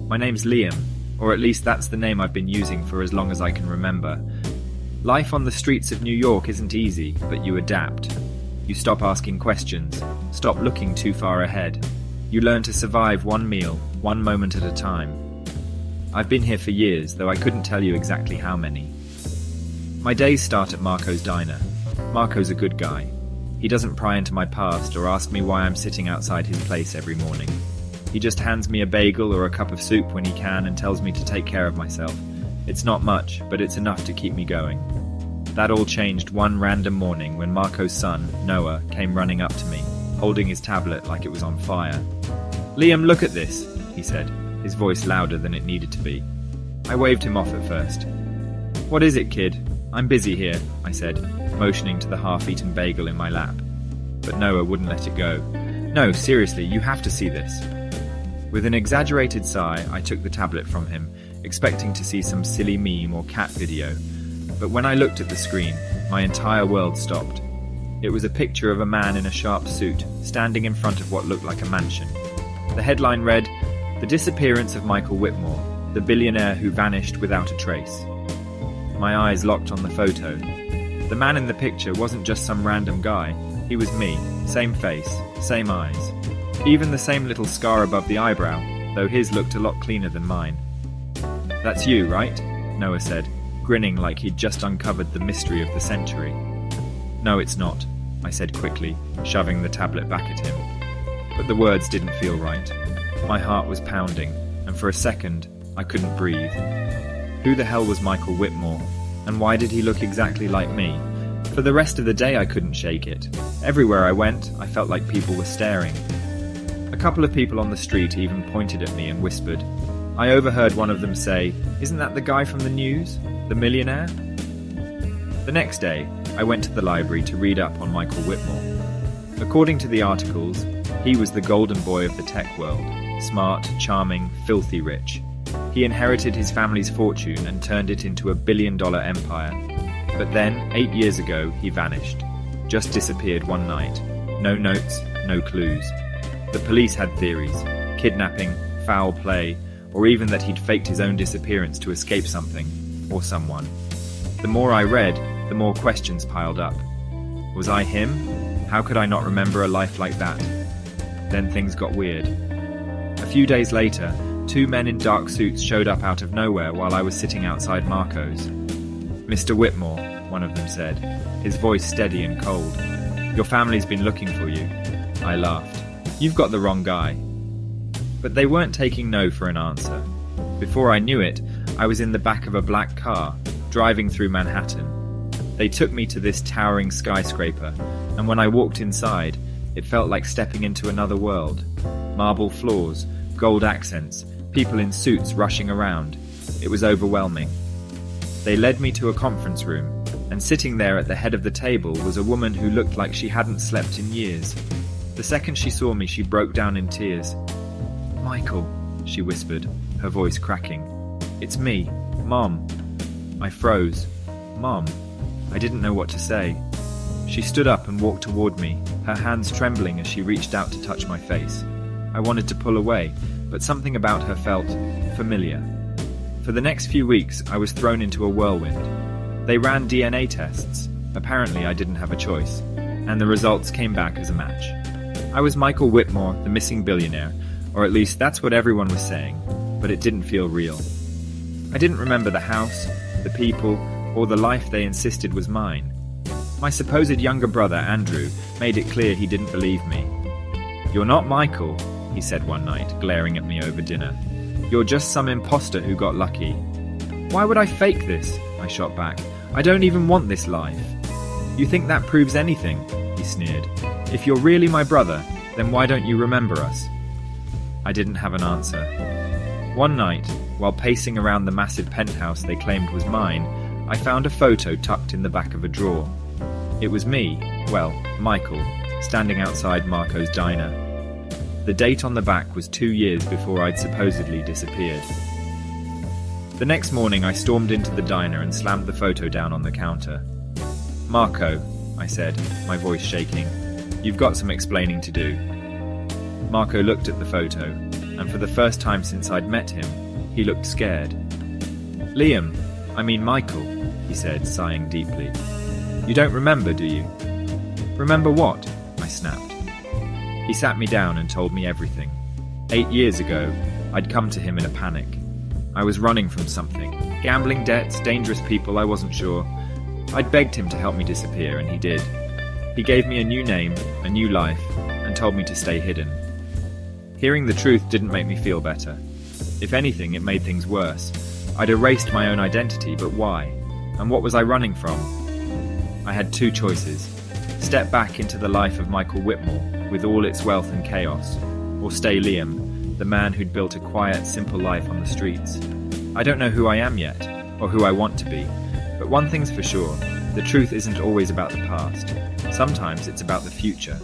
My name's Liam, or at least that's the name I've been using for as long as I can remember. Life on the streets of New York isn't easy, but you adapt. You stop asking questions, stop looking too far ahead. You learn to survive one meal, one moment at a time. I've been here for years, though I couldn't tell you exactly how many. My days start at Marco's diner. Marco's a good guy. He doesn't pry into my past or ask me why I'm sitting outside his place every morning. He just hands me a bagel or a cup of soup when he can and tells me to take care of myself. It's not much, but it's enough to keep me going. That all changed one random morning when Marco's son, Noah, came running up to me, holding his tablet like it was on fire. "Liam, look at this," he said, his voice louder than it needed to be. I waved him off at first. "What is it, kid?" "I'm busy here," I said, motioning to the half-eaten bagel in my lap. But Noah wouldn't let it go. "No, seriously, you have to see this." With an exaggerated sigh, I took the tablet from him, expecting to see some silly meme or cat video. But when I looked at the screen, my entire world stopped. It was a picture of a man in a sharp suit, standing in front of what looked like a mansion. The headline read, "The Disappearance of Michael Whitmore, the billionaire who vanished without a trace." My eyes locked on the photo. The man in the picture wasn't just some random guy. He was me, same face, same eyes. Even the same little scar above the eyebrow, though his looked a lot cleaner than mine. "That's you, right?" Noah said, grinning like he'd just uncovered the mystery of the century. "No, it's not," I said quickly, shoving the tablet back at him. But the words didn't feel right. My heart was pounding, and for a second, I couldn't breathe. Who the hell was Michael Whitmore, and why did he look exactly like me? For the rest of the day I couldn't shake it. Everywhere I went, I felt like people were staring. A couple of people on the street even pointed at me and whispered. I overheard one of them say, "Isn't that the guy from the news? The millionaire?" The next day, I went to the library to read up on Michael Whitmore. According to the articles, he was the golden boy of the tech world. Smart, charming, filthy rich. He inherited his family's fortune and turned it into a billion-dollar empire. But then, 8 years ago, he vanished. Just disappeared one night. No notes, no clues. The police had theories. Kidnapping, foul play, or even that he'd faked his own disappearance to escape something, or someone. The more I read, the more questions piled up. Was I him? How could I not remember a life like that? Then things got weird. A few days later, 2 men in dark suits showed up out of nowhere while I was sitting outside Marco's. "Mr. Whitmore," one of them said, his voice steady and cold. "Your family's been looking for you." I laughed. "You've got the wrong guy." But they weren't taking no for an answer. Before I knew it, I was in the back of a black car, driving through Manhattan. They took me to this towering skyscraper, and when I walked inside, it felt like stepping into another world. Marble floors, gold accents, people in suits rushing around. It was overwhelming. They led me to a conference room, and sitting there at the head of the table was a woman who looked like she hadn't slept in years. The second she saw me, she broke down in tears. "Michael," she whispered, her voice cracking. "It's me, Mom." I froze. "Mom?" I didn't know what to say. She stood up and walked toward me, her hands trembling as she reached out to touch my face. I wanted to pull away, but something about her felt familiar. For the next few weeks, I was thrown into a whirlwind. They ran DNA tests. Apparently, I didn't have a choice, and the results came back as a match. I was Michael Whitmore, the missing billionaire, or at least that's what everyone was saying, but it didn't feel real. I didn't remember the house, the people, or the life they insisted was mine. My supposed younger brother, Andrew, made it clear he didn't believe me. "You're not Michael," he said one night, glaring at me over dinner. "You're just some imposter who got lucky." "Why would I fake this?" I shot back. "I don't even want this life." "You think that proves anything?" he sneered. "If you're really my brother, then why don't you remember us?" I didn't have an answer. One night, while pacing around the massive penthouse they claimed was mine, I found a photo tucked in the back of a drawer. It was me, well, Michael, standing outside Marco's diner. The date on the back was 2 years before I'd supposedly disappeared. The next morning I stormed into the diner and slammed the photo down on the counter. "Marco," I said, my voice shaking, "you've got some explaining to do." Marco looked at the photo. and for the first time since I'd met him, he looked scared. Michael, he said, sighing deeply. You don't remember, do you? Remember what? I snapped. He sat me down and told me everything. 8 years ago, I'd come to him in a panic. I was running from something. Gambling debts, dangerous people, I wasn't sure. I'd begged him to help me disappear, and he did. He gave me a new name, a new life, and told me to stay hidden. Hearing the truth didn't make me feel better. If anything, it made things worse. I'd erased my own identity, but why? And what was I running from? I had two choices. Step back into the life of Michael Whitmore, with all its wealth and chaos, or stay Liam, the man who'd built a quiet, simple life on the streets. I don't know who I am yet, or who I want to be, but one thing's for sure, the truth isn't always about the past. Sometimes it's about the future.